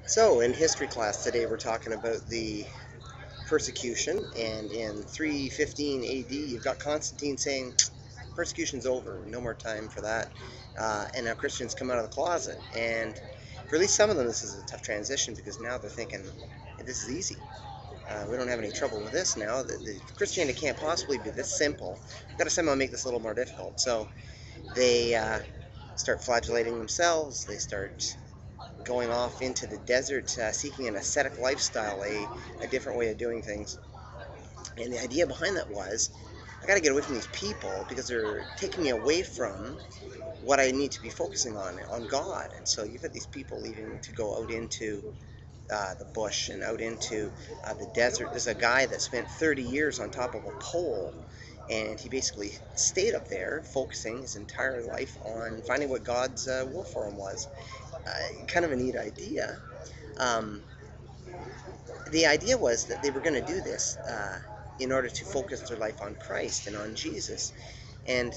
So, in history class today, we're talking about the persecution, and in 315 AD, you've got Constantine saying, persecution's over, no more time for that. And now Christians come out of the closet. And for at least some of them, this is a tough transition because now they're thinking, this is easy. We don't have any trouble with this now. The Christianity can't possibly be this simple. We've got to somehow make this a little more difficult. So they start flagellating themselves. They start going off into the desert, seeking an ascetic lifestyle, a different way of doing things. And the idea behind that was, I got to get away from these people because they're taking me away from what I need to be focusing on God. And so you've got these people leaving to go out into the bush and out into the desert. There's a guy that spent 30 years on top of a pole, and he basically stayed up there focusing his entire life on finding what God's will for him was. Kind of a neat idea. Um, the idea was that they were going to do this in order to focus their life on Christ and on Jesus. And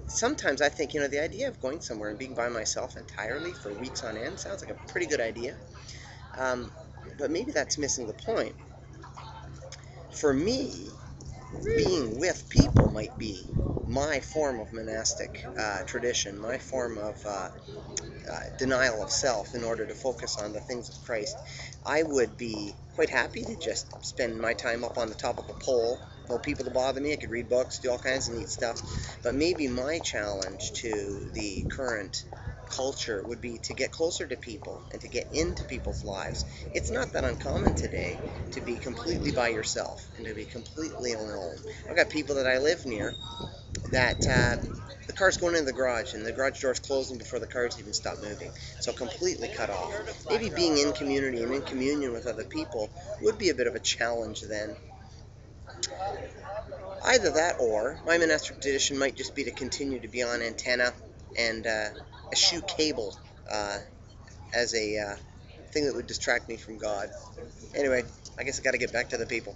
sometimes I think, the idea of going somewhere and being by myself entirely for weeks on end sounds like a pretty good idea. Um, but maybe that's missing the point. For me, being with people might be my form of monastic tradition, my form of denial of self in order to focus on the things of Christ. I would be quite happy to just spend my time up on the top of a pole. No people to bother me. I could read books, do all kinds of neat stuff. But maybe my challenge to the current culture would be to get closer to people and to get into people's lives. It's not that uncommon today to be completely by yourself and to be completely alone. I've got people that I live near that the car's going into the garage and the garage door's closing before the cars even stop moving. So completely cut off. Maybe being in community and in communion with other people would be a bit of a challenge then. Either that or my monastic tradition might just be to continue to be on antenna and eschew cable as a thing that would distract me from God. Anyway, I guess I got to get back to the people.